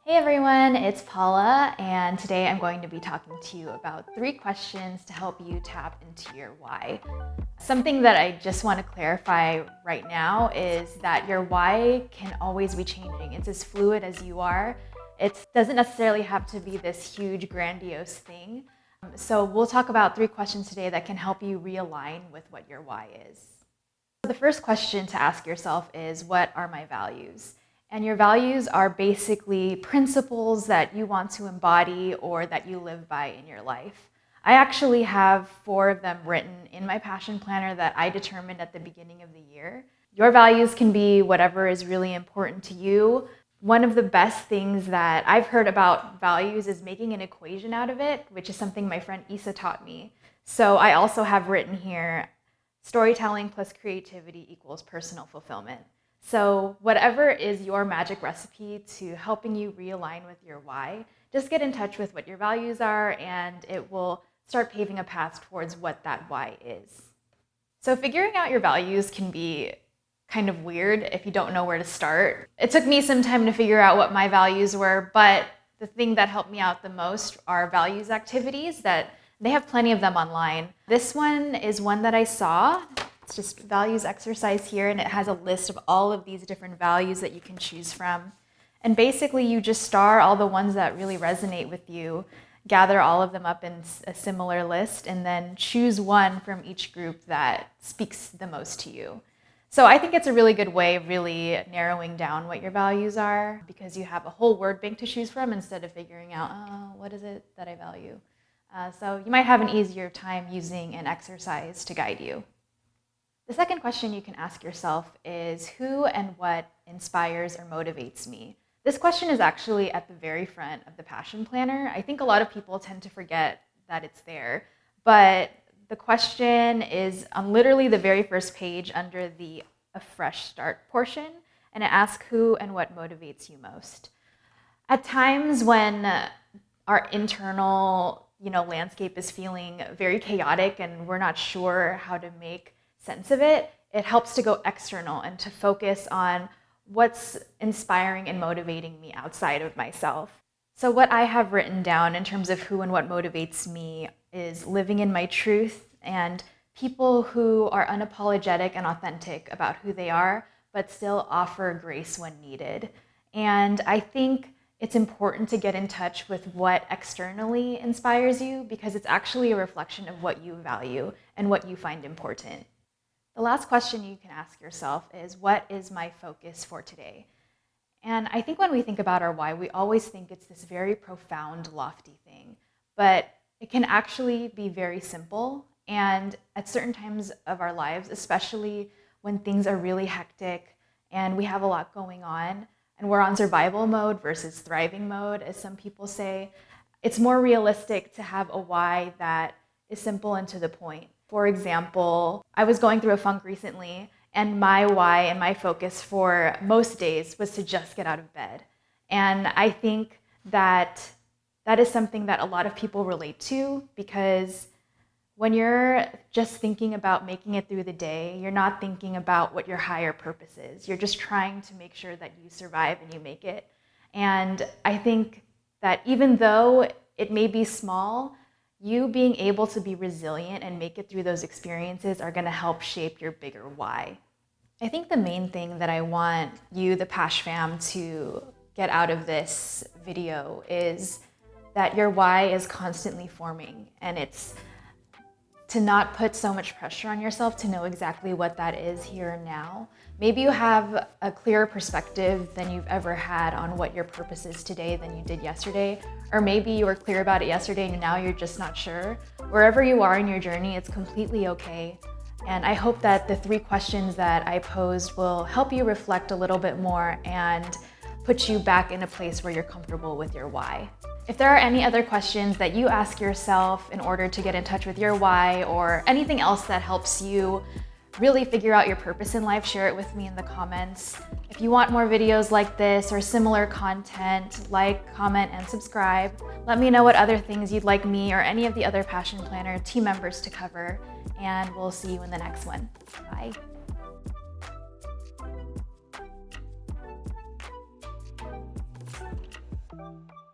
Hey everyone, it's Paula, and today I'm going to be talking to you about 3 questions to help you tap into your why. Something that I just want to clarify right now is that your why can always be changing. It's as fluid as you are. It doesn't necessarily have to be this huge, grandiose thing. So we'll talk about 3 questions today that can help you realign with what your why is. The first question to ask yourself is, what are my values? And your values are basically principles that you want to embody or that you live by in your life. I actually have 4 of them written in my passion planner that I determined at the beginning of the year. Your values can be whatever is really important to you. One of the best things that I've heard about values is making an equation out of it, which is something my friend Isa taught me. So I also have written here, storytelling plus creativity equals personal fulfillment. So whatever is your magic recipe to helping you realign with your why, just get in touch with what your values are and it will start paving a path towards what that why is. So figuring out your values can be kind of weird if you don't know where to start. It took me some time to figure out what my values were, but the thing that helped me out the most are values activities that they have plenty of them online. This one is one that I saw. It's just values exercise here, and it has a list of all of these different values that you can choose from. And basically you just star all the ones that really resonate with you, gather all of them up in a similar list, and then choose one from each group that speaks the most to you. So I think it's a really good way of really narrowing down what your values are, because you have a whole word bank to choose from instead of figuring out, what is it that I value? So you might have an easier time using an exercise to guide you. The second question you can ask yourself is, who and what inspires or motivates me? This question is actually at the very front of the passion planner. I think a lot of people tend to forget that it's there, but the question is on literally the very first page under the A Fresh Start portion, and it asks who and what motivates you most. At times when our internal landscape is feeling very chaotic and we're not sure how to make sense of it, it helps to go external and to focus on what's inspiring and motivating me outside of myself. So what I have written down in terms of who and what motivates me is living in my truth and people who are unapologetic and authentic about who they are, but still offer grace when needed. And I think it's important to get in touch with what externally inspires you, because it's actually a reflection of what you value and what you find important. The last question you can ask yourself is, what is my focus for today? And I think when we think about our why, we always think it's this very profound, lofty thing, but it can actually be very simple. And at certain times of our lives, especially when things are really hectic and we have a lot going on and we're on survival mode versus thriving mode, as some people say, it's more realistic to have a why that is simple and to the point. For example, I was going through a funk recently, and my why and my focus for most days was to just get out of bed. And I think that that is something that a lot of people relate to, because when you're just thinking about making it through the day, you're not thinking about what your higher purpose is. You're just trying to make sure that you survive and you make it. And I think that even though it may be small, you being able to be resilient and make it through those experiences are going to help shape your bigger why. I think the main thing that I want you, the Pash fam, to get out of this video is that your why is constantly forming, and it's to not put so much pressure on yourself to know exactly what that is here and now. Maybe you have a clearer perspective than you've ever had on what your purpose is today than you did yesterday. Or maybe you were clear about it yesterday and now you're just not sure. Wherever you are in your journey, it's completely okay. And I hope that the 3 questions that I posed will help you reflect a little bit more and put you back in a place where you're comfortable with your why. If there are any other questions that you ask yourself in order to get in touch with your why, or anything else that helps you really figure out your purpose in life, share it with me in the comments. If you want more videos like this or similar content, like, comment, and subscribe. Let me know what other things you'd like me or any of the other Passion Planner team members to cover, and we'll see you in the next one. Bye. you.